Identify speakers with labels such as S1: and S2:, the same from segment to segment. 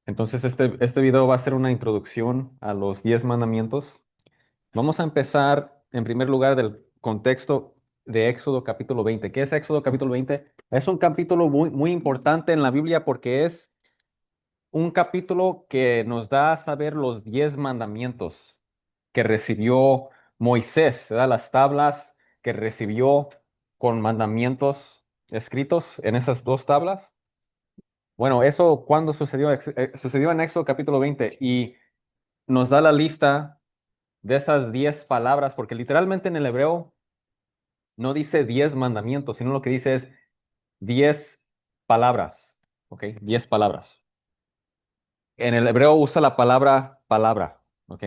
S1: Entonces, este video va a ser una introducción a los 10 mandamientos. Vamos a empezar, en primer lugar, del contexto de Éxodo capítulo 20. ¿Qué es Éxodo capítulo 20? Es un capítulo muy importante en la Biblia porque es un capítulo que nos da a saber los 10 mandamientos que recibió Moisés, ¿verdad? Las tablas que recibió con mandamientos escritos en esas dos tablas. Bueno, eso cuando sucedió, sucedió en Éxodo capítulo 20 y nos da la lista de esas 10 palabras, porque literalmente en el hebreo no dice 10 mandamientos, sino lo que dice es 10 palabras, ¿ok? 10 palabras. En el hebreo usa la palabra palabra, ¿ok?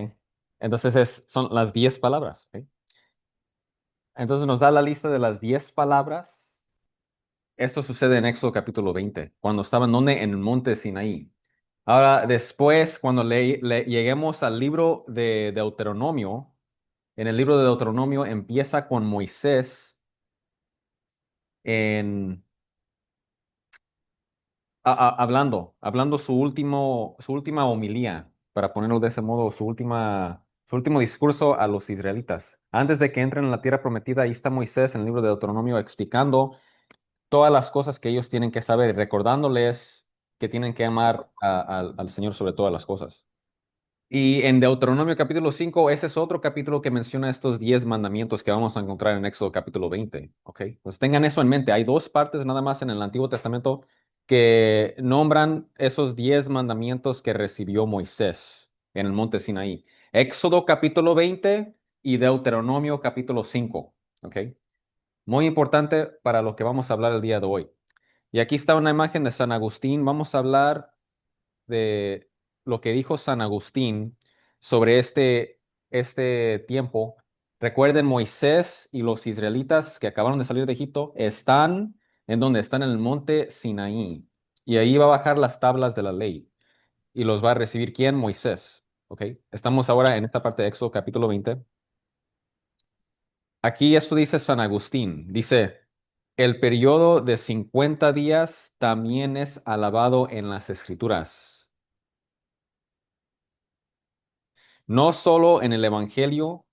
S1: Entonces son las 10 palabras, ¿ok? Entonces nos da la lista de las 10 palabras. Esto sucede en Éxodo capítulo 20, cuando estaban donde en el monte Sinaí. Ahora, después, cuando lleguemos al libro de Deuteronomio, en el libro de Deuteronomio empieza con Moisés en, hablando su última homilía, para ponerlo de ese modo, su último discurso a los israelitas. Antes de que entren en la tierra prometida, ahí está Moisés en el libro de Deuteronomio explicando todas las cosas que ellos tienen que saber, recordándoles que tienen que amar al Señor sobre todas las cosas. Y en Deuteronomio capítulo 5 ese es otro capítulo que menciona estos 10 mandamientos que vamos a encontrar en Éxodo capítulo 20. ¿Ok? Pues tengan eso en mente. Hay dos partes nada más en el Antiguo Testamento que nombran esos 10 mandamientos que recibió Moisés en el monte Sinaí. Éxodo capítulo 20 y Deuteronomio capítulo 5. ¿Ok? Muy importante para lo que vamos a hablar el día de hoy. Y aquí está una imagen de San Agustín. Vamos a hablar de lo que dijo San Agustín sobre este tiempo. Recuerden, Moisés y los israelitas que acabaron de salir de Egipto están en donde están en el monte Sinaí. Y ahí va a bajar las tablas de la ley. Y los va a recibir ¿quién? Moisés. ¿Ok? Estamos ahora en esta parte de Éxodo capítulo 20. Aquí esto dice San Agustín. Dice, el periodo de 50 días también es alabado en las Escrituras. No solo en el Evangelio,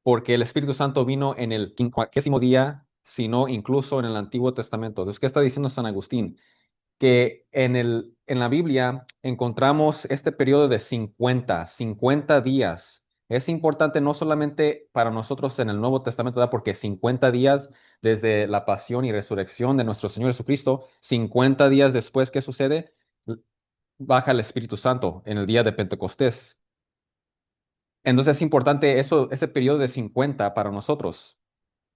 S1: porque el Espíritu Santo vino en el 50º día, sino incluso en el Antiguo Testamento. Entonces, ¿qué está diciendo San Agustín? Que en la Biblia encontramos este periodo de 50 días. Es importante no solamente para nosotros en el Nuevo Testamento, ¿verdad? Porque 50 días desde la pasión y resurrección de nuestro Señor Jesucristo, 50 días después, ¿qué sucede? Baja el Espíritu Santo en el día de Pentecostés. Entonces es importante ese periodo de 50 para nosotros.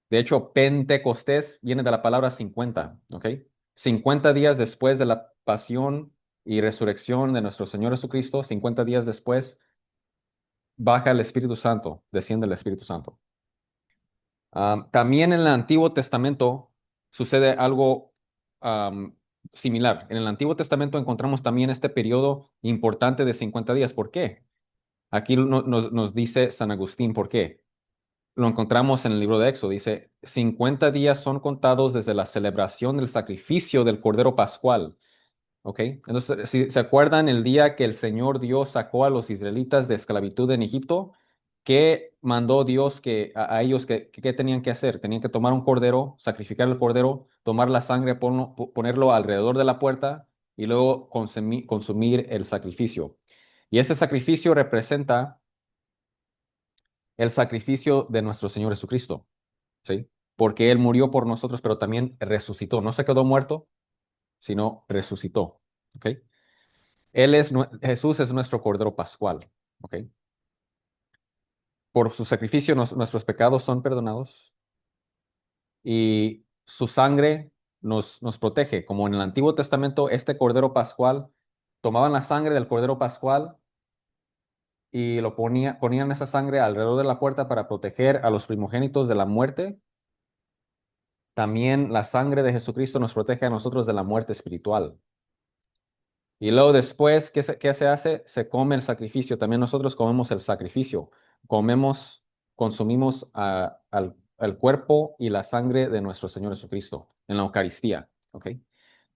S1: De hecho, Pentecostés viene de la palabra 50, ¿ok? 50 días después de la pasión y resurrección de nuestro Señor Jesucristo, 50 días después, baja el Espíritu Santo, desciende el Espíritu Santo. También en el Antiguo Testamento sucede algo am, similar. En el Antiguo Testamento encontramos también este periodo importante de 50 días. ¿Por qué? Aquí nos dice San Agustín, ¿por qué? Lo encontramos en el libro de Éxodo. Dice, 50 días son contados desde la celebración del sacrificio del Cordero Pascual. ¿Ok? Entonces, si se acuerdan el día que el Señor Dios sacó a los israelitas de esclavitud en Egipto, ¿qué mandó Dios a ellos que tenían que hacer? Tenían que tomar un cordero, sacrificar el cordero, tomar la sangre, ponerlo alrededor de la puerta y luego consumir el sacrificio. Y ese sacrificio representa el sacrificio de nuestro Señor Jesucristo. ¿Sí? Porque Él murió por nosotros, pero también resucitó. No se quedó muerto, sino resucitó. ¿Ok? Jesús es nuestro Cordero Pascual. ¿Ok? Por su sacrificio nuestros pecados son perdonados y su sangre nos protege. Como en el Antiguo Testamento, este Cordero Pascual, tomaban la sangre del Cordero Pascual y ponían esa sangre alrededor de la puerta para proteger a los primogénitos de la muerte. También la sangre de Jesucristo nos protege a nosotros de la muerte espiritual. Y luego después, qué se hace? Se come el sacrificio. También nosotros comemos el sacrificio. Consumimos el cuerpo y la sangre de nuestro Señor Jesucristo en la Eucaristía. ¿Ok?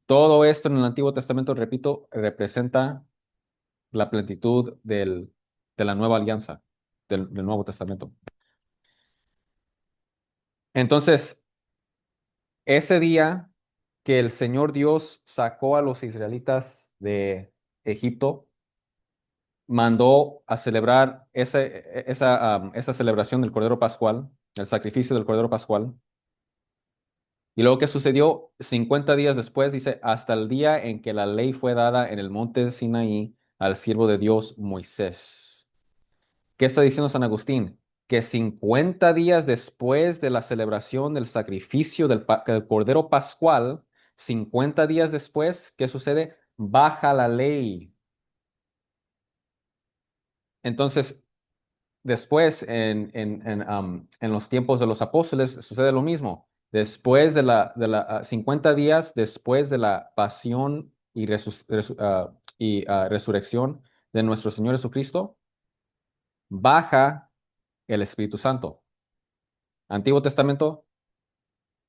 S1: Todo esto en el Antiguo Testamento, repito, representa la plenitud de la nueva alianza, del Nuevo Testamento. Entonces, ese día que el Señor Dios sacó a los israelitas de Egipto, mandó a celebrar esa celebración del Cordero Pascual, el sacrificio del Cordero Pascual. Y luego, ¿qué sucedió? 50 días después, dice, hasta el día en que la ley fue dada en el monte de Sinaí al siervo de Dios, Moisés. ¿Qué está diciendo San Agustín? Que 50 días después de la celebración del sacrificio del Cordero Pascual, 50 días después, ¿qué sucede? Baja la ley. Entonces, después, en los tiempos de los apóstoles, sucede lo mismo. Después de 50 días después de la pasión y resurrección de nuestro Señor Jesucristo, baja el Espíritu Santo. Antiguo Testamento,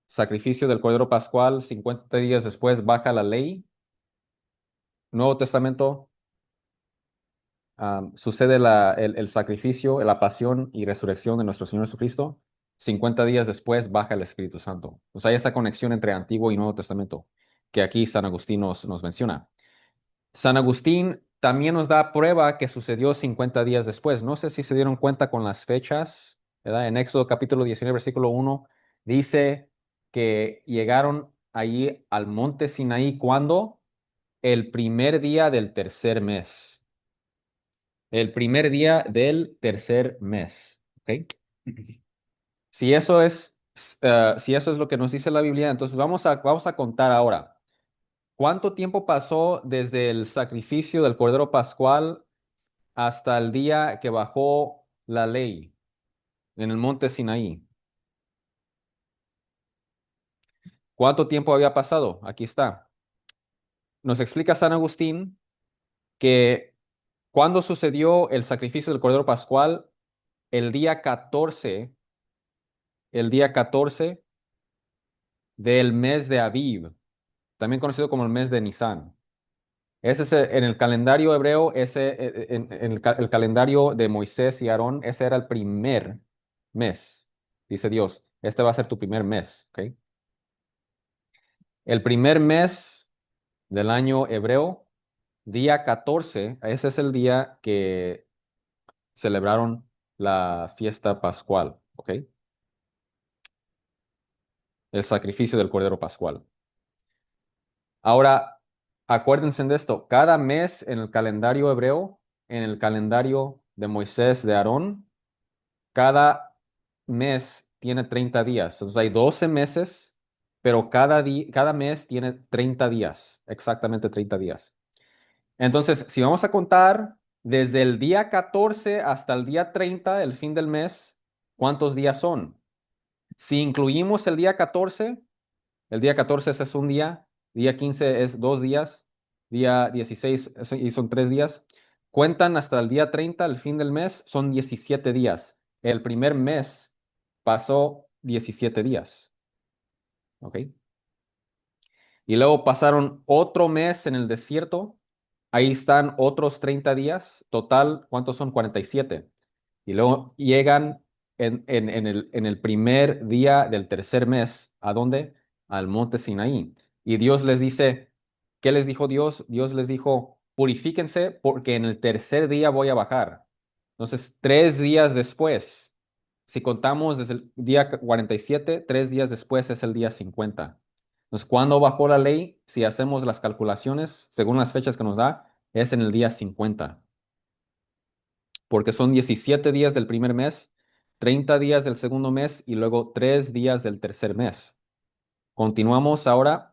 S1: sacrificio del Cordero Pascual, 50 días después baja la ley. Nuevo Testamento, sucede el sacrificio, la pasión y resurrección de nuestro Señor Jesucristo. 50 días después baja el Espíritu Santo. O sea, hay esa conexión entre Antiguo y Nuevo Testamento que aquí San Agustín nos menciona. San Agustín también nos da prueba que sucedió 50 días después. No sé si se dieron cuenta con las fechas, ¿verdad? En Éxodo capítulo 19, versículo 1, dice que llegaron allí al monte Sinaí cuando el primer día del tercer mes. El primer día del tercer mes. ¿Ok? Si eso es, si eso es lo que nos dice la Biblia, entonces vamos a contar ahora. ¿Cuánto tiempo pasó desde el sacrificio del Cordero Pascual hasta el día que bajó la ley en el monte Sinaí? ¿Cuánto tiempo había pasado? Aquí está. Nos explica San Agustín que cuando sucedió el sacrificio del Cordero Pascual, el día 14, el día 14 del mes de Aviv, también conocido como el mes de Nisan. Ese es en el calendario hebreo, en el calendario de Moisés y Aarón, ese era el primer mes, dice Dios. Este va a ser tu primer mes, ¿ok? El primer mes del año hebreo, día 14, ese es el día que celebraron la fiesta pascual, ¿ok? El sacrificio del Cordero Pascual. Ahora, acuérdense de esto, cada mes en el calendario hebreo, en el calendario de Moisés, de Aarón, cada mes tiene 30 días. Entonces hay 12 meses, pero cada mes tiene 30 días, exactamente 30 días. Entonces, si vamos a contar desde el día 14 hasta el día 30, el fin del mes, ¿cuántos días son? Si incluimos el día 14 ese es un día 15 es 2 días, día 16 y son 3 días. Cuentan hasta el día 30, el fin del mes, son 17 días. El primer mes pasó 17 días. ¿Ok? Y luego pasaron otro mes en el desierto. Ahí están otros 30 días. Total, ¿cuántos son? 47. Y luego llegan en el primer día del tercer mes. ¿A dónde? Al monte Sinaí. Y Dios les dice, ¿qué les dijo Dios? Dios les dijo, purifíquense porque en el tercer día voy a bajar. Entonces, 3 días después, si contamos desde el día 47, 3 días después es el día 50. Entonces, ¿cuándo bajó la ley? Si hacemos las calculaciones, según las fechas que nos da, es en el día 50 porque son 17 días del primer mes, 30 días del segundo mes y luego 3 días del tercer mes. Continuamos ahora.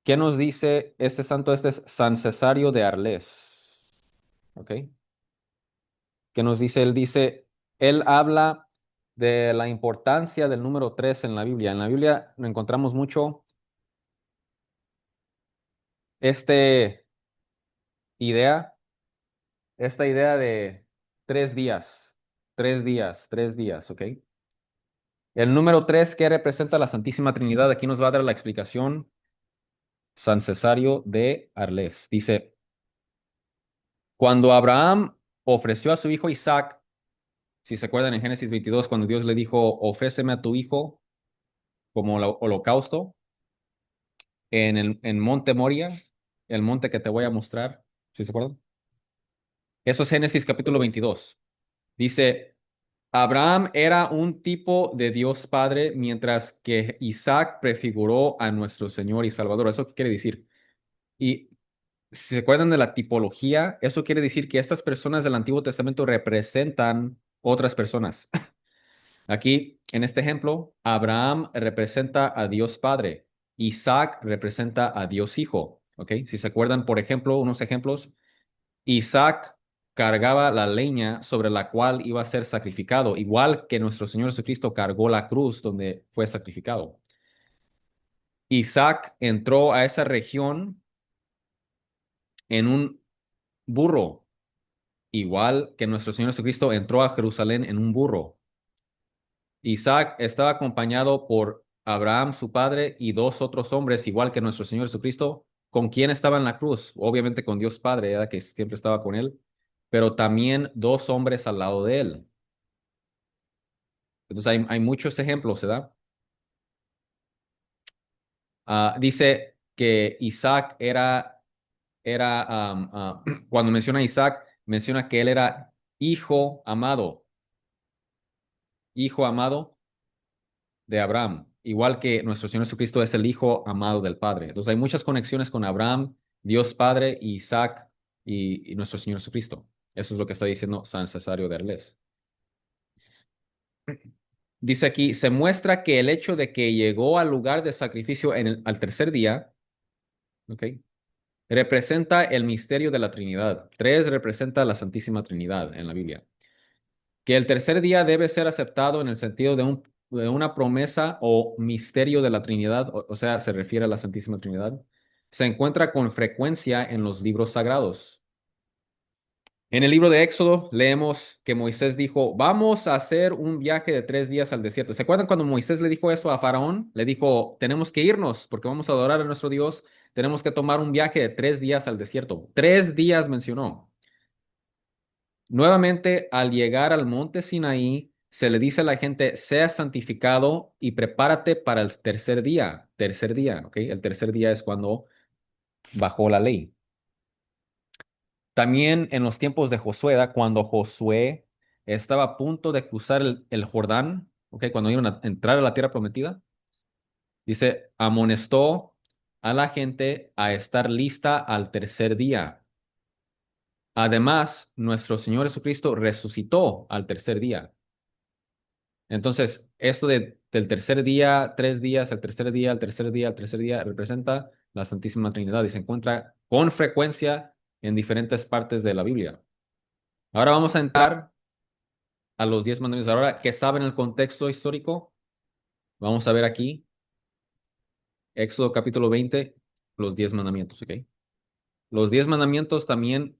S1: ¿Qué nos dice este santo? Este es San Cesario de Arles. ¿Ok? ¿Qué nos dice? Él habla de la importancia del número 3 en la Biblia. En la Biblia encontramos mucho este idea, esta idea de 3 días, 3 días, 3 días, ¿ok? El número 3 que representa la Santísima Trinidad, aquí nos va a dar la explicación. San Cesario de Arles. Dice, cuando Abraham ofreció a su hijo Isaac, si se acuerdan en Génesis 22, cuando Dios le dijo, ofréceme a tu hijo como holocausto en Monte Moria, el monte que te voy a mostrar, ¿sí se acuerdan? Eso es Génesis capítulo 22. Dice, Abraham era un tipo de Dios Padre, mientras que Isaac prefiguró a nuestro Señor y Salvador. ¿Eso qué quiere decir? Y si se acuerdan de la tipología, eso quiere decir que estas personas del Antiguo Testamento representan otras personas. Aquí, en este ejemplo, Abraham representa a Dios Padre, Isaac representa a Dios Hijo. ¿Ok? Si se acuerdan, por ejemplo, unos ejemplos, Isaac cargaba la leña sobre la cual iba a ser sacrificado, igual que nuestro Señor Jesucristo cargó la cruz donde fue sacrificado. Isaac entró a esa región en un burro, igual que nuestro Señor Jesucristo entró a Jerusalén en un burro. Isaac estaba acompañado por Abraham, su padre, y dos otros hombres, igual que nuestro Señor Jesucristo, con quien estaba en la cruz, obviamente con Dios Padre, ¿verdad? Que siempre estaba con él, pero también dos hombres al lado de él. Entonces hay muchos ejemplos, ¿verdad? Dice que Isaac cuando menciona a Isaac, menciona que él era hijo amado de Abraham, igual que nuestro Señor Jesucristo es el hijo amado del Padre. Entonces hay muchas conexiones con Abraham, Dios Padre, Isaac y nuestro Señor Jesucristo. Eso es lo que está diciendo San Cesario de Arles. Dice aquí, se muestra que el hecho de que llegó al lugar de sacrificio al tercer día, ¿ok? Representa el misterio de la Trinidad. Tres representa la Santísima Trinidad en la Biblia. Que el tercer día debe ser aceptado en el sentido de una promesa o misterio de la Trinidad, o sea, se refiere a la Santísima Trinidad, se encuentra con frecuencia en los libros sagrados. En el libro de Éxodo leemos que Moisés dijo, vamos a hacer un viaje de 3 días al desierto. ¿Se acuerdan cuando Moisés le dijo eso a Faraón? Le dijo, tenemos que irnos porque vamos a adorar a nuestro Dios, tenemos que tomar un viaje de 3 días al desierto. 3 días mencionó. Nuevamente, al llegar al monte Sinaí, se le dice a la gente, sea santificado y prepárate para el tercer día, ¿ok? El tercer día es cuando bajó la ley. También en los tiempos de Josué, ¿da? Cuando Josué estaba a punto de cruzar el Jordán, ¿ok? Cuando iban a entrar a la tierra prometida, dice, amonestó a la gente a estar lista al tercer día. Además, nuestro Señor Jesucristo resucitó al tercer día. Entonces, esto del tercer día, 3 días, el tercer día, el tercer día, el tercer día, representa la Santísima Trinidad y se encuentra con frecuencia en diferentes partes de la Biblia. Ahora vamos a entrar a los 10 mandamientos. Ahora que saben el contexto histórico, vamos a ver aquí, Éxodo capítulo 20, los 10 mandamientos, ¿ok? Los 10 mandamientos también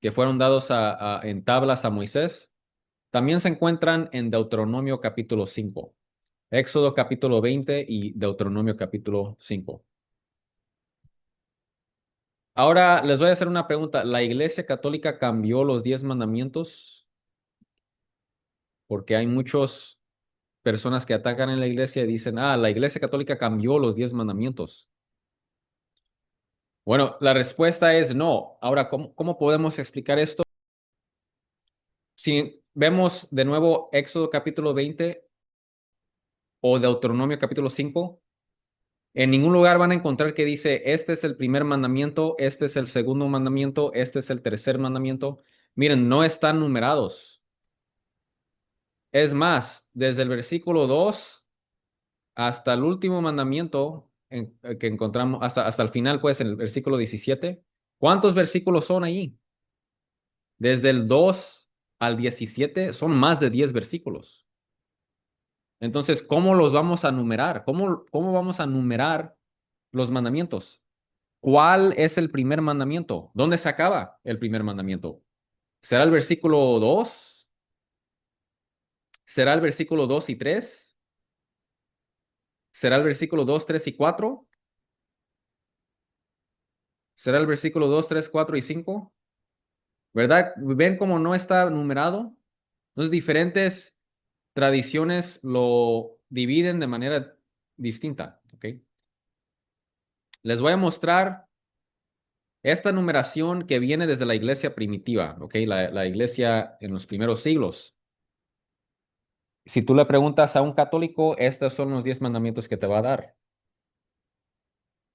S1: que fueron dados en tablas a Moisés, también se encuentran en Deuteronomio capítulo 5. Éxodo capítulo 20 y Deuteronomio capítulo 5. Ahora les voy a hacer una pregunta. ¿La Iglesia Católica cambió los 10 mandamientos? Porque hay muchas personas que atacan en la iglesia y dicen, la Iglesia Católica cambió los 10 mandamientos. Bueno, la respuesta es no. Ahora, ¿cómo podemos explicar esto? Si vemos de nuevo Éxodo capítulo 20 o Deuteronomio capítulo 5, en ningún lugar van a encontrar que dice, este es el primer mandamiento, este es el segundo mandamiento, este es el tercer mandamiento. Miren, no están numerados. Es más, desde el versículo 2 hasta el último mandamiento que encontramos, hasta el final, pues, en el versículo 17, ¿cuántos versículos son ahí? Desde el 2 al 17 son más de 10 versículos. Entonces, ¿cómo los vamos a numerar? ¿Cómo vamos a numerar los mandamientos? ¿Cuál es el primer mandamiento? ¿Dónde se acaba el primer mandamiento? ¿Será el versículo 2? ¿Será el versículo 2 y 3? ¿Será el versículo 2, 3 y 4? ¿Será el versículo 2, 3, 4 y 5? ¿Verdad? ¿Ven cómo no está numerado? Entonces, diferentes tradiciones lo dividen de manera distinta, ¿ok? Les voy a mostrar esta numeración que viene desde la iglesia primitiva, ¿ok? La iglesia en los primeros siglos. Si tú le preguntas a un católico, estos son los 10 mandamientos que te va a dar,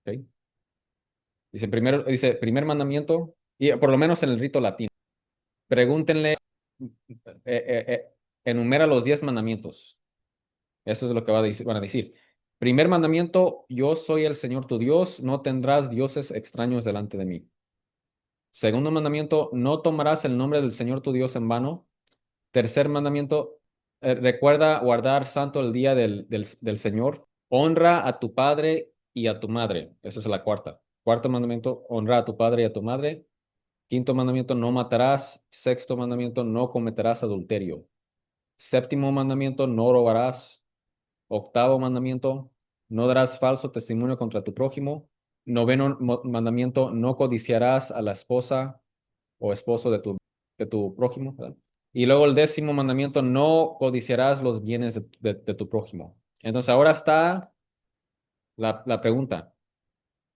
S1: ¿ok? Dice, primer mandamiento, y por lo menos en el rito latino. Pregúntenle, enumera los 10 mandamientos. Eso es lo que van a decir. Primer mandamiento, yo soy el Señor tu Dios, no tendrás dioses extraños delante de mí. Segundo mandamiento, no tomarás el nombre del Señor tu Dios en vano. Tercer mandamiento, recuerda guardar santo el día del Señor. Honra a tu padre y a tu madre. Esa es la cuarta. Cuarto mandamiento, honra a tu padre y a tu madre. Quinto mandamiento, no matarás. Sexto mandamiento, no cometerás adulterio. Séptimo mandamiento, no robarás. Octavo mandamiento, no darás falso testimonio contra tu prójimo. Noveno mandamiento, no codiciarás a la esposa o esposo de tu prójimo, ¿verdad? Y luego el décimo mandamiento, no codiciarás los bienes de tu prójimo. Entonces ahora está la pregunta,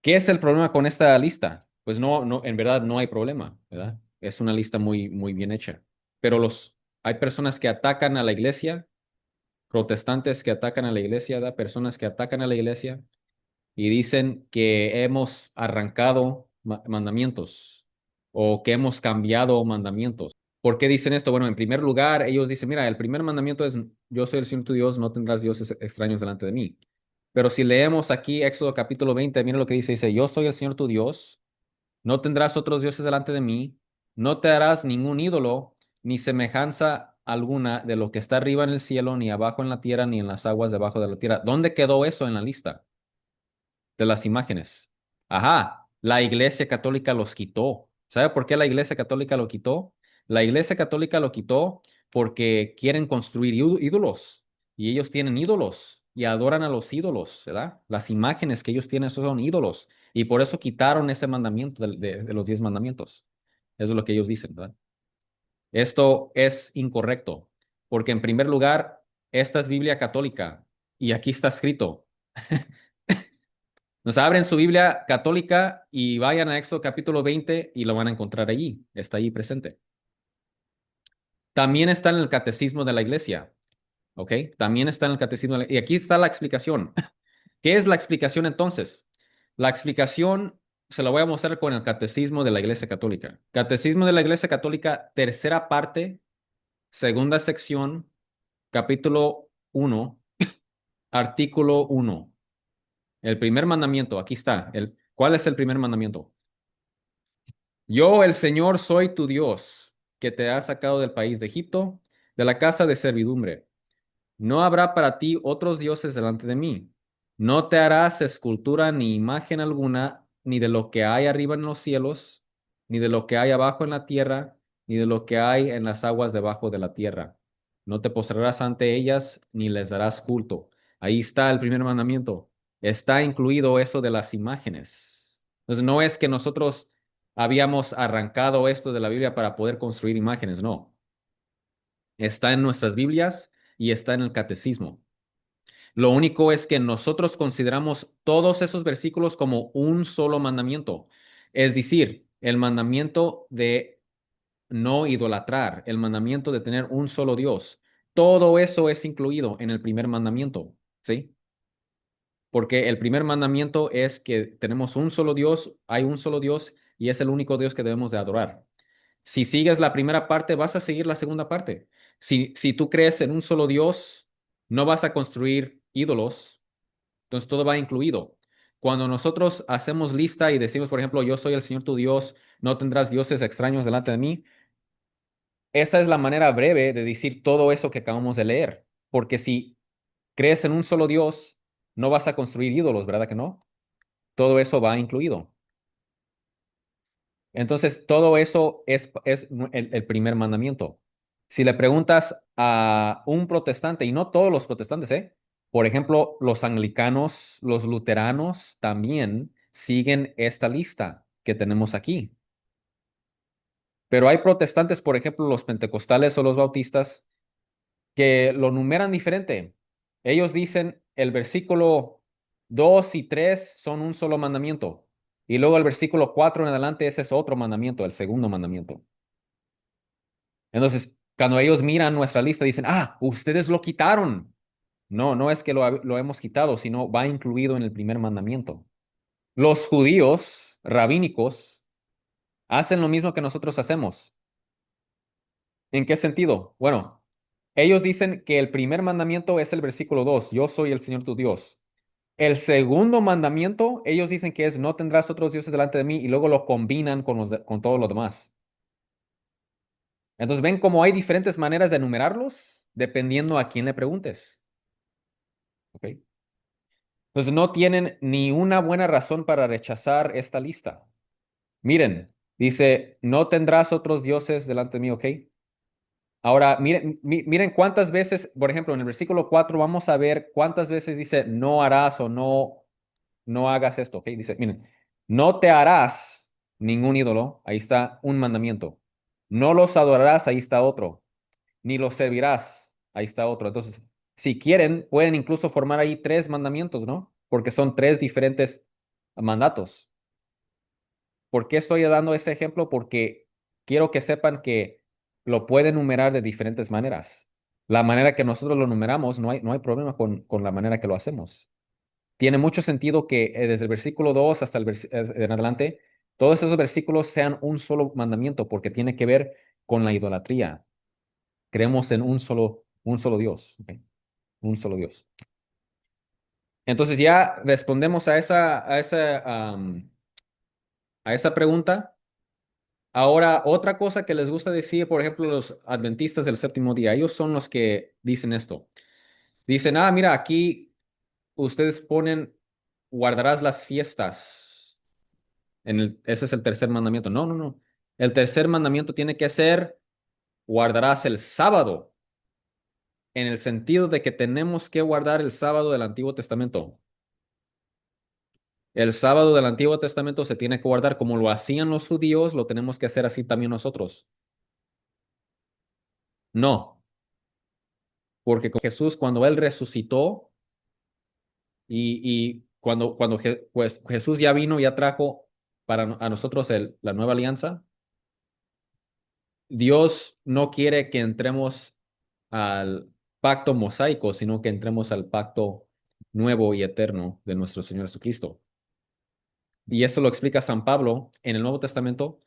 S1: ¿qué es el problema con esta lista? Pues no, en verdad no hay problema, ¿verdad? Es una lista muy, muy bien hecha. Pero hay personas que atacan a la iglesia, protestantes que atacan a la iglesia, ¿verdad? Personas que atacan a la iglesia y dicen que hemos arrancado mandamientos o que hemos cambiado mandamientos. ¿Por qué dicen esto? Bueno, en primer lugar, ellos dicen, mira, el primer mandamiento es, yo soy el Señor tu Dios, no tendrás dioses extraños delante de mí. Pero si leemos aquí Éxodo capítulo 20, mira lo que dice, yo soy el Señor tu Dios, no tendrás otros dioses delante de mí, no te harás ningún ídolo, ni semejanza alguna de lo que está arriba en el cielo, ni abajo en la tierra, ni en las aguas debajo de la tierra. ¿Dónde quedó eso en la lista de las imágenes? Ajá, la Iglesia Católica los quitó. ¿Sabe por qué la Iglesia Católica lo quitó? La Iglesia Católica lo quitó porque quieren construir ídolos y ellos tienen ídolos y adoran a los ídolos, ¿verdad? Las imágenes que ellos tienen esos son ídolos y por eso quitaron ese mandamiento de los 10 mandamientos. Eso es lo que ellos dicen, ¿verdad? Esto es incorrecto porque en primer lugar, esta es Biblia católica y aquí está escrito. Nos abren su Biblia católica y vayan a Éxodo capítulo 20 y lo van a encontrar allí. Está allí presente. También está en el catecismo de la iglesia. ¿Ok? También está en el catecismo y aquí está la explicación. ¿Qué es la explicación entonces? La explicación se la voy a mostrar con el catecismo de la iglesia católica. Catecismo de la iglesia católica, tercera parte, segunda sección, capítulo 1, artículo 1. El primer mandamiento, aquí está. ¿Cuál es el primer mandamiento? Yo, el Señor, soy tu Dios, que te ha sacado del país de Egipto, de la casa de servidumbre. No habrá para ti otros dioses delante de mí. No te harás escultura ni imagen alguna, ni de lo que hay arriba en los cielos, ni de lo que hay abajo en la tierra, ni de lo que hay en las aguas debajo de la tierra. No te postrarás ante ellas, ni les darás culto. Ahí está el primer mandamiento. Está incluido eso de las imágenes. Entonces, no es que nosotros habíamos arrancado esto de la Biblia para poder construir imágenes, no. Está en nuestras Biblias y está en el catecismo. Lo único es que nosotros consideramos todos esos versículos como un solo mandamiento. Es decir, el mandamiento de no idolatrar, el mandamiento de tener un solo Dios. Todo eso es incluido en el primer mandamiento, ¿sí? Porque el primer mandamiento es que tenemos un solo Dios, hay un solo Dios y es el único Dios que debemos de adorar. Si sigues la primera parte, vas a seguir la segunda parte. Si tú crees en un solo Dios, no vas a construir ídolos, entonces todo va incluido. Cuando nosotros hacemos lista y decimos, por ejemplo, yo soy el Señor tu Dios, no tendrás dioses extraños delante de mí, esa es la manera breve de decir todo eso que acabamos de leer. Porque si crees en un solo Dios, no vas a construir ídolos, ¿verdad que no? Todo eso va incluido. Entonces, todo eso es el primer mandamiento. Si le preguntas a un protestante, y no todos los protestantes, ¿eh? Por ejemplo, los anglicanos, los luteranos también siguen esta lista. que tenemos aquí. Pero hay protestantes, por ejemplo, los pentecostales o los bautistas, que lo numeran diferente. Ellos dicen el versículo 2 y 3 son un solo mandamiento. Y luego el versículo 4 en adelante, ese es otro mandamiento, el segundo mandamiento. Entonces, cuando ellos miran nuestra lista, dicen, ah, ustedes lo quitaron. No, no es que lo hemos quitado, sino va incluido en el primer mandamiento. Los judíos rabínicos hacen lo mismo que nosotros hacemos. ¿En qué sentido? Bueno, ellos dicen que el primer mandamiento es el versículo 2, yo soy el Señor tu Dios. El segundo mandamiento, ellos dicen que es no tendrás otros dioses delante de mí y luego lo combinan con, con todo lo demás. Entonces ven cómo hay diferentes maneras de enumerarlos dependiendo a quién le preguntes. ¿Ok? Entonces no tienen ni una buena razón para rechazar esta lista. Miren, dice, no tendrás otros dioses delante de mí, ¿ok? Ahora, miren, miren cuántas veces, por ejemplo, en el versículo 4 vamos a ver cuántas veces dice no harás o no hagas esto, ¿ok? Dice, miren, no te harás ningún ídolo, ahí está un mandamiento. No los adorarás, ahí está otro. Ni los servirás, ahí está otro. Entonces, si quieren, pueden incluso formar ahí tres mandamientos, ¿no? Porque son tres diferentes mandatos. ¿Por qué estoy dando ese ejemplo? Porque quiero que sepan que lo pueden numerar de diferentes maneras. La manera que nosotros lo numeramos, no hay problema con la manera que lo hacemos. Tiene mucho sentido que desde el versículo 2 hasta en adelante, todos esos versículos sean un solo mandamiento, porque tiene que ver con la idolatría. Creemos en un solo Dios, ¿ok? Un solo Dios. Entonces ya respondemos a esa pregunta. Ahora, otra cosa que les gusta decir, por ejemplo, los adventistas del séptimo día, ellos son los que dicen esto. Dicen, ah, mira, aquí ustedes ponen, guardarás las fiestas. Ese es el tercer mandamiento. No, no, no. El tercer mandamiento tiene que ser, guardarás el sábado, en el sentido de que tenemos que guardar el sábado del Antiguo Testamento. El sábado del Antiguo Testamento se tiene que guardar como lo hacían los judíos, lo tenemos que hacer así también nosotros. No, porque con Jesús, cuando Él resucitó y cuando pues, Jesús ya vino, ya trajo para a nosotros la nueva alianza, Dios no quiere que entremos al pacto mosaico, sino que entremos al pacto nuevo y eterno de nuestro Señor Jesucristo. Y esto lo explica San Pablo en el Nuevo Testamento,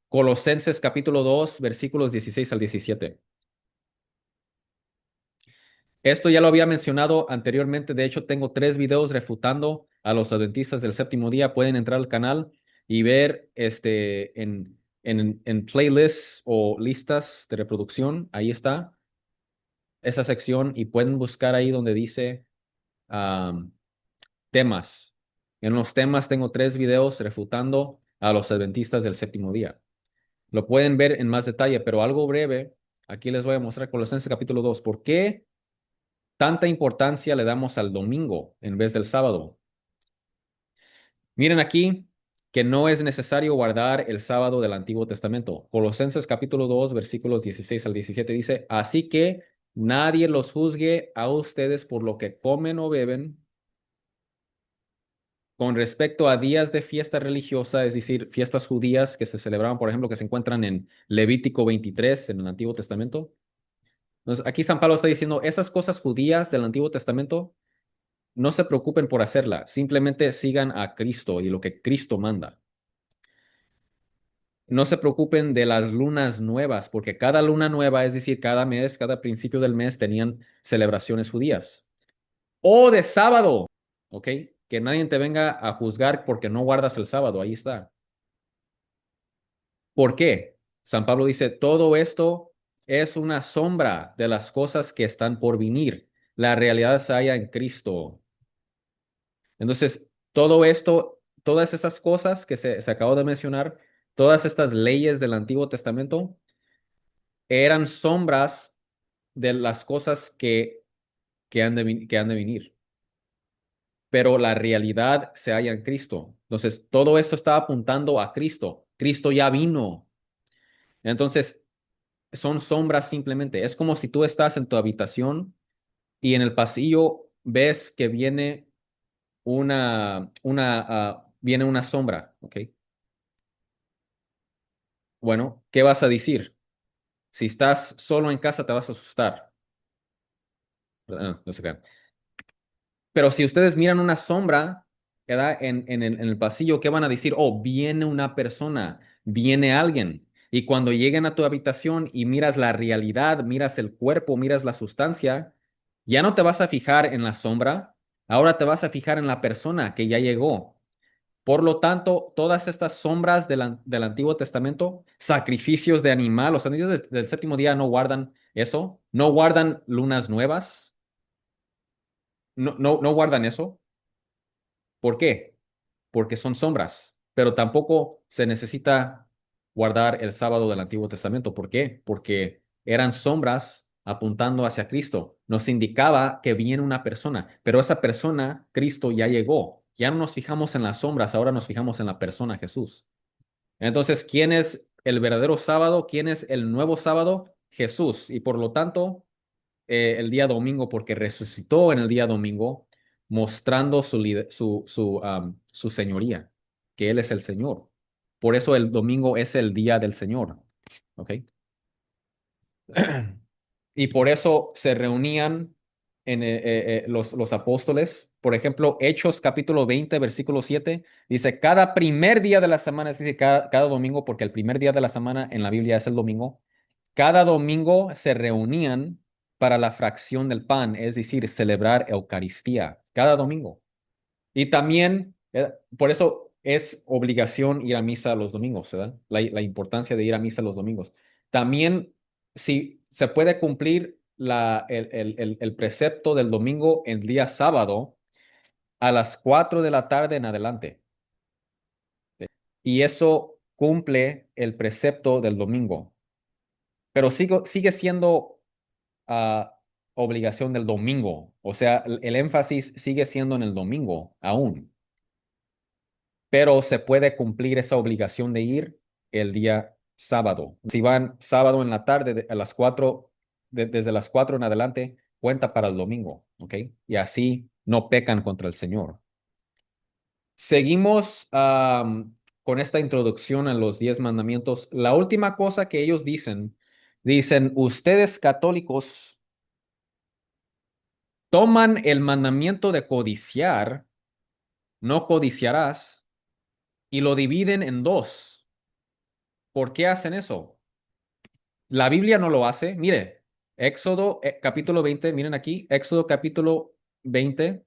S1: Colosenses capítulo 2 versículos 16 al 17. Esto ya lo había mencionado anteriormente. De hecho, tengo tres videos refutando a los adventistas del séptimo día. Pueden entrar al canal y ver en playlists o listas de reproducción. Ahí está esa sección y pueden buscar ahí donde dice am, temas. En los temas tengo tres videos refutando a los adventistas del séptimo día. Lo pueden ver en más detalle, pero algo breve. Aquí les voy a mostrar Colosenses capítulo 2. ¿Por qué tanta importancia le damos al domingo en vez del sábado? Miren aquí que no es necesario guardar el sábado del Antiguo Testamento. Colosenses capítulo 2 versículos 16 al 17 dice, así que nadie los juzgue a ustedes por lo que comen o beben con respecto a días de fiesta religiosa, es decir, fiestas judías que se celebraban, por ejemplo, que se encuentran en Levítico 23 en el Antiguo Testamento. Entonces, aquí San Pablo está diciendo, esas cosas judías del Antiguo Testamento, no se preocupen por hacerla, simplemente sigan a Cristo y lo que Cristo manda. No se preocupen de las lunas nuevas, porque cada luna nueva, es decir, cada mes, cada principio del mes, tenían celebraciones judías. O de sábado, ¿ok? Que nadie te venga a juzgar porque no guardas el sábado, ahí está. ¿Por qué? San Pablo dice, todo esto es una sombra de las cosas que están por venir. La realidad se halla en Cristo. Entonces, todo esto, todas estas cosas que se acabó de mencionar, todas estas leyes del Antiguo Testamento, eran sombras de las cosas que han de venir. Pero la realidad se halla en Cristo. Entonces, todo esto está apuntando a Cristo. Cristo ya vino. Entonces, son sombras simplemente. Es como si tú estás en tu habitación y en el pasillo ves que viene viene una sombra, ¿ok? Bueno, ¿qué vas a decir? Si estás solo en casa te vas a asustar. No se crean. Pero si ustedes miran una sombra, ¿verdad? En el pasillo, ¿qué van a decir? Oh, viene una persona, viene alguien. Y cuando lleguen a tu habitación y miras la realidad, miras el cuerpo, miras la sustancia, ya no te vas a fijar en la sombra, ahora te vas a fijar en la persona que ya llegó. Por lo tanto, todas estas sombras del Antiguo Testamento, sacrificios de animal, los anillos del séptimo día no guardan eso, no guardan lunas nuevas, no guardan eso. ¿Por qué? Porque son sombras, pero tampoco se necesita guardar el sábado del Antiguo Testamento. ¿Por qué? Porque eran sombras apuntando hacia Cristo. Nos indicaba que viene una persona, pero esa persona, Cristo, ya llegó. Ya no nos fijamos en las sombras, ahora nos fijamos en la persona Jesús. Entonces, ¿quién es el verdadero sábado? ¿Quién es el nuevo sábado? Jesús. Y por lo tanto, el día domingo, porque resucitó en el día domingo, mostrando su señoría, que Él es el Señor. Por eso el domingo es el día del Señor. ¿Ok? Y por eso se reunían los apóstoles. Por ejemplo, Hechos capítulo 20 versículo 7 dice, cada primer día de la semana, es decir, cada domingo, porque el primer día de la semana en la Biblia es el domingo, cada domingo se reunían para la fracción del pan, es decir, celebrar Eucaristía, cada domingo. Y también, por eso es obligación ir a misa los domingos, ¿verdad? La importancia de ir a misa los domingos. También, si se puede cumplir el precepto del domingo el día sábado a las 4 de la tarde en adelante. Y eso cumple el precepto del domingo. Pero sigue siendo ah, obligación del domingo. O sea, el énfasis sigue siendo en el domingo aún, pero se puede cumplir esa obligación de ir el día sábado. Si van sábado en la tarde a las 4, desde las 4 en adelante, cuenta para el domingo, ¿ok? Y así no pecan contra el Señor. Seguimos con esta introducción a los 10 mandamientos. La última cosa que ellos dicen, ustedes católicos toman el mandamiento de codiciar, no codiciarás, y lo dividen en dos. ¿Por qué hacen eso? La Biblia no lo hace. Mire, Éxodo capítulo 20, miren aquí, Éxodo capítulo 20,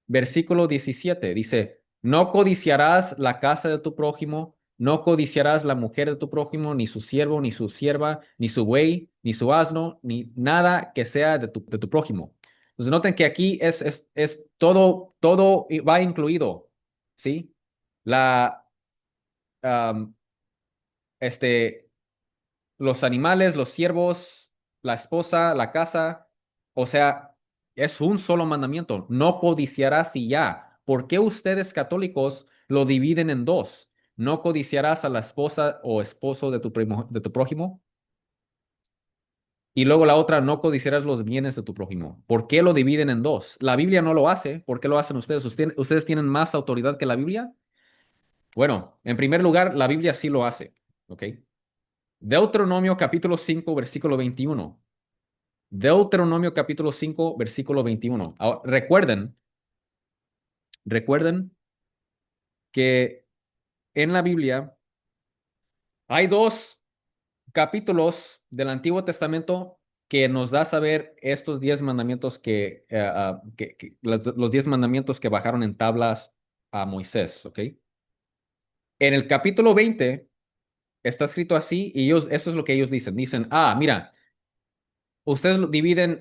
S1: versículo 17, dice, no codiciarás la casa de tu prójimo, no codiciarás la mujer de tu prójimo, ni su siervo, ni su sierva, ni su buey, ni su asno, ni nada que sea de tu prójimo. Entonces noten que aquí es todo va incluido, ¿sí? La, am, este, los animales, los siervos, la esposa, la casa, o sea, es un solo mandamiento, no codiciarás y ya. ¿Por qué ustedes católicos lo dividen en dos? No codiciarás a la esposa o esposo de tu prójimo y luego la otra, no codiciarás los bienes de tu prójimo. ¿Por qué lo dividen en dos? La Biblia no lo hace. ¿Por qué lo hacen ustedes? ¿Ustedes tienen más autoridad que la Biblia? Bueno, en primer lugar, la Biblia sí lo hace. ¿Ok? Deuteronomio capítulo 5 versículo 21. Deuteronomio capítulo 5 versículo 21. Ahora, recuerden que en la Biblia hay dos capítulos del Antiguo Testamento que nos da a saber estos 10 mandamientos los 10 mandamientos que bajaron en tablas a Moisés, ¿ok? En el capítulo 20 está escrito así y eso es lo que ellos dicen. Dicen, mira, ustedes lo dividen,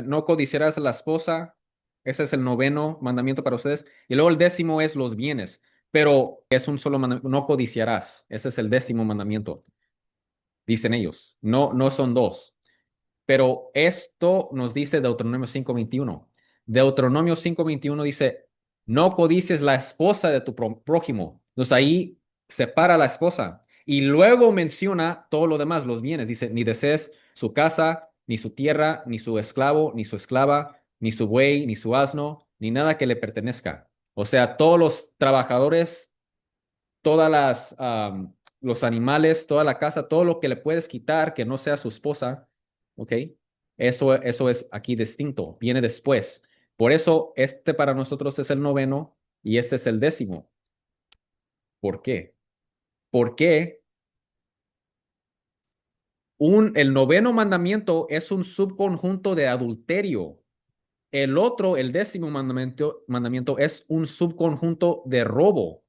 S1: no codiciarás a la esposa, ese es el noveno mandamiento para ustedes, y luego el décimo es los bienes, pero es un solo mandamiento, no codiciarás, ese es el décimo mandamiento, dicen ellos, no son dos, pero esto nos dice Deuteronomio 5:21. Deuteronomio 5:21 dice, No codicies la esposa de tu prójimo. Entonces ahí separa a la esposa. Y luego menciona todo lo demás, los bienes. Dice, ni desees su casa, ni su tierra, ni su esclavo, ni su esclava, ni su buey, ni su asno, ni nada que le pertenezca. O sea, todos los trabajadores, todas los animales, toda la casa, todo lo que le puedes quitar que no sea su esposa, ¿ok? Eso es aquí distinto, viene después. Por eso este para nosotros es el noveno y este es el décimo. ¿Por qué? Porque el noveno mandamiento es un subconjunto de adulterio. El otro, el décimo mandamiento es un subconjunto de robo.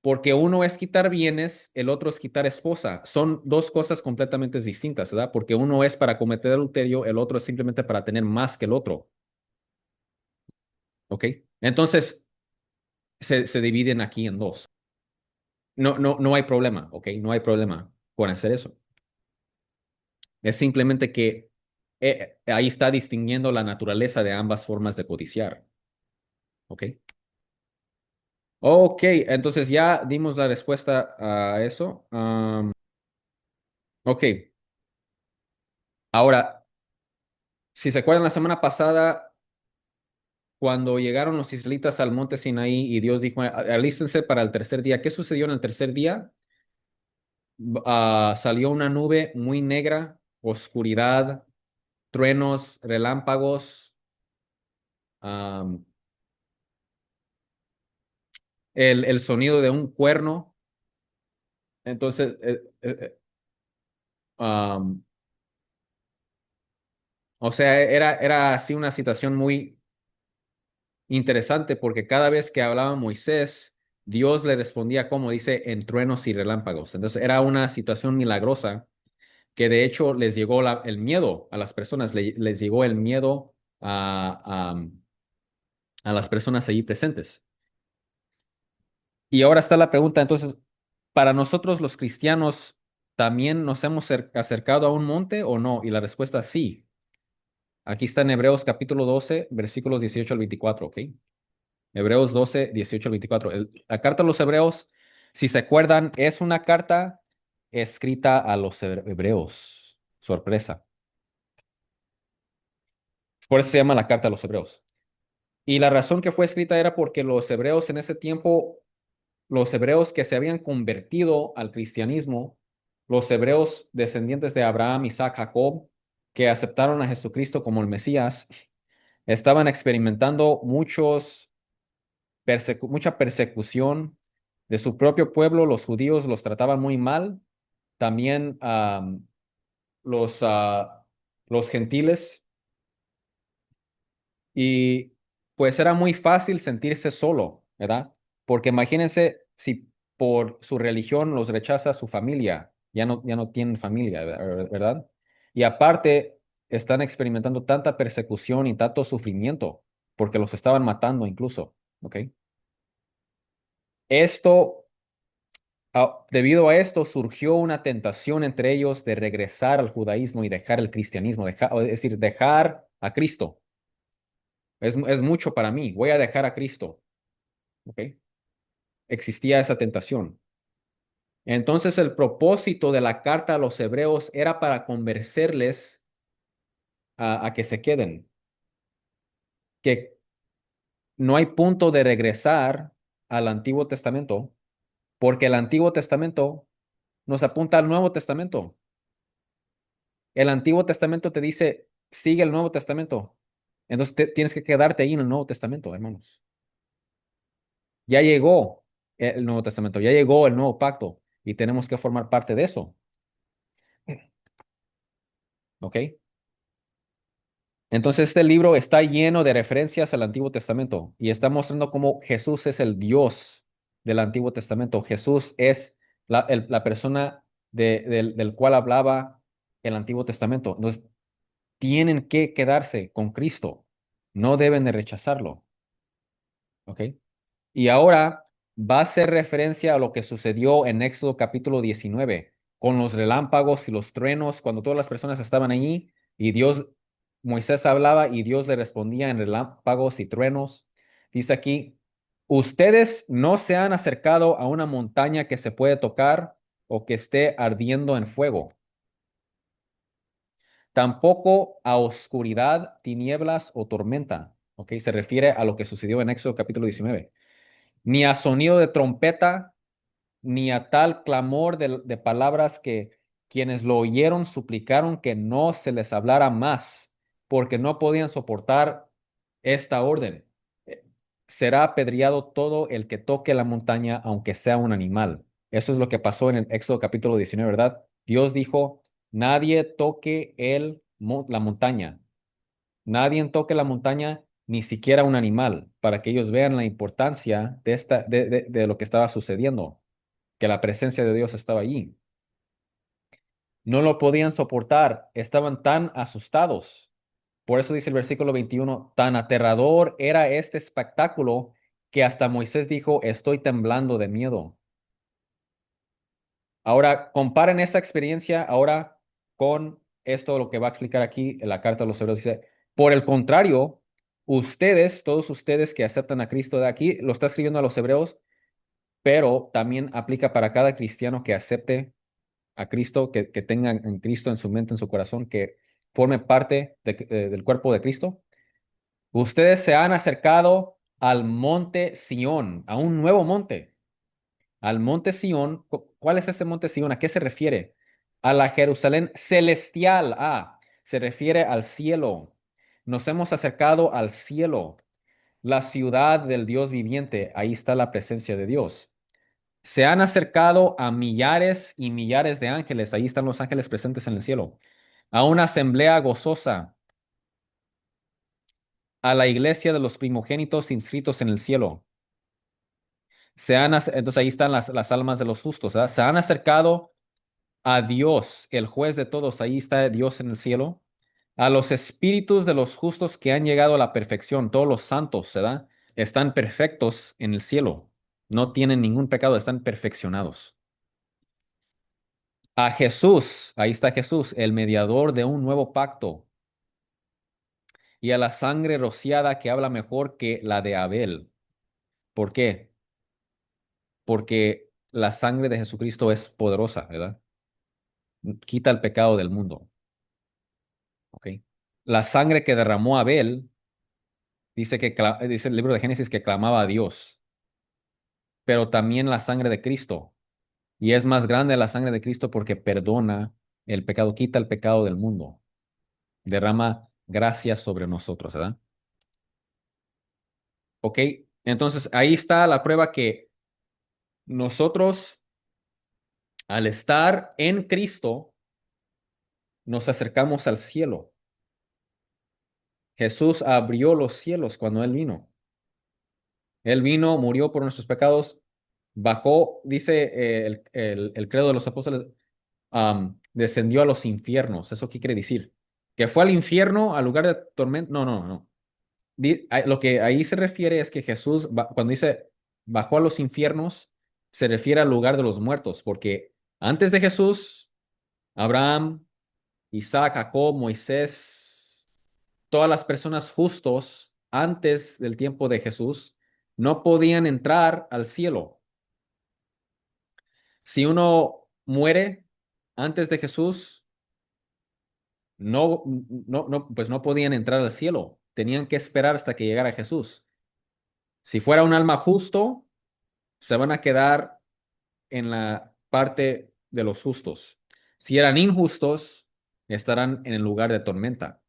S1: Porque uno es quitar bienes, el otro es quitar esposa. Son dos cosas completamente distintas, ¿verdad? Porque uno es para cometer adulterio, el otro es simplemente para tener más que el otro, ¿ok? Entonces, se dividen aquí en dos. No hay problema, ¿ok? No hay problema con hacer eso. Es simplemente que ahí está distinguiendo la naturaleza de ambas formas de codiciar, ¿ok? Ok, entonces ya dimos la respuesta a eso. Ok, ahora, si se acuerdan la semana pasada, cuando llegaron los israelitas al monte Sinaí y Dios dijo, alístense para el tercer día. ¿Qué sucedió en el tercer día? Salió una nube muy negra, oscuridad, truenos, relámpagos, am, el sonido de un cuerno. Entonces, am, o sea, era así una situación muy interesante porque cada vez que hablaba Moisés, Dios le respondía como dice, en truenos y relámpagos. Entonces, era una situación milagrosa que de hecho les llegó el miedo a las personas, les llegó el miedo a las personas allí presentes. Y ahora está la pregunta, entonces, ¿para nosotros los cristianos también nos hemos acercado a un monte o no? Y la respuesta es sí. Aquí está en Hebreos capítulo 12 versículos 18 al 24, ¿ok? Hebreos 12 18 al 24. La carta a los Hebreos, si se acuerdan, es una carta escrita a los hebreos. Sorpresa. Por eso se llama la carta a los Hebreos. Y la razón que fue escrita era porque los hebreos en ese tiempo, los hebreos que se habían convertido al cristianismo, los hebreos descendientes de Abraham, Isaac, Jacob, que aceptaron a Jesucristo como el Mesías, estaban experimentando mucha persecución de su propio pueblo. Los judíos los trataban muy mal. También los, ah, los gentiles. Y pues era muy fácil sentirse solo, ¿verdad? Porque imagínense si por su religión los rechaza su familia, ya no tienen familia, ¿verdad? Y aparte están experimentando tanta persecución y tanto sufrimiento porque los estaban matando incluso, ¿ok? Esto, debido a esto, surgió una tentación entre ellos de regresar al judaísmo y dejar el cristianismo, es decir, dejar a Cristo. Es mucho para mí, voy a dejar a Cristo. ¿Ok? Existía esa tentación. Entonces el propósito de la carta a los hebreos era para convencerles a que se queden, que no hay punto de regresar al Antiguo Testamento, porque el Antiguo Testamento nos apunta al Nuevo Testamento. El Antiguo Testamento te dice, sigue el Nuevo Testamento. Entonces tienes que quedarte ahí en el Nuevo Testamento, hermanos. Ya llegó el Nuevo Testamento, ya llegó el nuevo pacto y tenemos que formar parte de eso. ¿Ok? Entonces, este libro está lleno de referencias al Antiguo Testamento y está mostrando cómo Jesús es el Dios del Antiguo Testamento. Jesús es la persona del cual hablaba el Antiguo Testamento. Entonces, tienen que quedarse con Cristo. No deben de rechazarlo. ¿Ok? Y ahora va a hacer referencia a lo que sucedió en Éxodo capítulo 19, con los relámpagos y los truenos, cuando todas las personas estaban allí y Moisés hablaba y Dios le respondía en relámpagos y truenos. Dice aquí, ustedes no se han acercado a una montaña que se puede tocar o que esté ardiendo en fuego, tampoco a oscuridad, tinieblas o tormenta. ¿Ok? Se refiere a lo que sucedió en Éxodo capítulo 19. Ni a sonido de trompeta, ni a tal clamor de palabras que quienes lo oyeron suplicaron que no se les hablara más, porque no podían soportar esta orden. Eh, Será apedreado todo el que toque la montaña, aunque sea un animal. Eso es lo que pasó en el Éxodo capítulo 19, ¿verdad? Dios dijo, nadie toque la montaña. Nadie toque la montaña, ni siquiera un animal, para que ellos vean la importancia de lo que estaba sucediendo, que la presencia de Dios estaba allí. No lo podían soportar, estaban tan asustados. Por eso dice el versículo 21, tan aterrador era este espectáculo que hasta Moisés dijo, estoy temblando de miedo. Ahora, comparen esta experiencia ahora con esto, lo que va a explicar aquí en la carta de los Hebreos. Dice, por el contrario, ustedes, todos ustedes que aceptan a Cristo de aquí, lo está escribiendo a los Hebreos, pero también aplica para cada cristiano que acepte a Cristo, que tenga en Cristo en su mente, en su corazón, que forme parte del cuerpo de Cristo. Ustedes se han acercado al monte Sión, a un nuevo monte, al monte Sión. ¿Cuál es ese monte Sión? ¿A qué se refiere? A la Jerusalén celestial. Se refiere al cielo. Nos hemos acercado al cielo, la ciudad del Dios viviente. Ahí está la presencia de Dios. Se han acercado a millares y millares de ángeles. Ahí están los ángeles presentes en el cielo. A una asamblea gozosa, a la iglesia de los primogénitos inscritos en el cielo. Entonces ahí están las almas de los justos, ¿verdad? Se han acercado a Dios, el juez de todos. Ahí está Dios en el cielo. A los espíritus de los justos que han llegado a la perfección. Todos los santos, ¿verdad? Están perfectos en el cielo. No tienen ningún pecado, están perfeccionados. A Jesús, ahí está Jesús, el mediador de un nuevo pacto, y a la sangre rociada que habla mejor que la de Abel. ¿Por qué? Porque la sangre de Jesucristo es poderosa, ¿verdad? Quita el pecado del mundo, ¿ok? La sangre que derramó Abel, dice el libro de Génesis que clamaba a Dios, pero también la sangre de Cristo, y es más grande la sangre de Cristo porque perdona el pecado, quita el pecado del mundo, derrama gracia sobre nosotros, ¿verdad? ¿Ok? Entonces ahí está la prueba que nosotros, al estar en Cristo, nos acercamos al cielo. Jesús abrió los cielos cuando Él vino. Él vino, murió por nuestros pecados, bajó, dice el credo de los apóstoles, descendió a los infiernos. ¿Eso qué quiere decir? ¿Que fue al infierno, al lugar de tormento? No, no, no. Lo que ahí se refiere es que Jesús, cuando dice bajó a los infiernos, se refiere al lugar de los muertos, porque antes de Jesús, Abraham, Isaac, Jacob, Moisés, todas las personas justos antes del tiempo de Jesús no podían entrar al cielo. Si uno muere antes de Jesús, pues no podían entrar al cielo. Tenían que esperar hasta que llegara Jesús. Si fuera un alma justo, se van a quedar en la parte de los justos. Si eran injustos, estarán en el lugar de tormenta.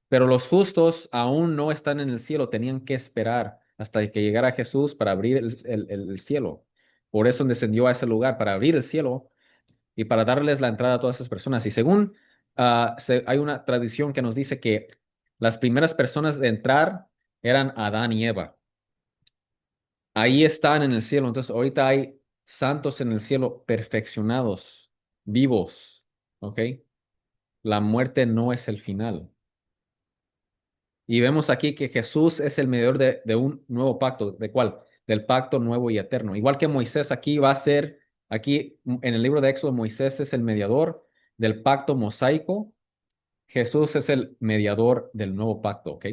S1: Pero los justos aún no están en el cielo, tenían que esperar hasta que llegara Jesús para abrir el cielo. Por eso descendió a ese lugar, para abrir el cielo y para darles la entrada a todas esas personas. Y según hay una tradición que nos dice que las primeras personas de entrar eran Adán y Eva. Ahí están en el cielo. Entonces, ahorita hay santos en el cielo perfeccionados, vivos. ¿Ok? La muerte no es el final. Y vemos aquí que Jesús es el mediador de un nuevo pacto. ¿De cuál? Del pacto nuevo y eterno. Igual que Moisés aquí va a ser, aquí en el libro de Éxodo, Moisés es el mediador del pacto mosaico. Jesús es el mediador del nuevo pacto, ¿ok?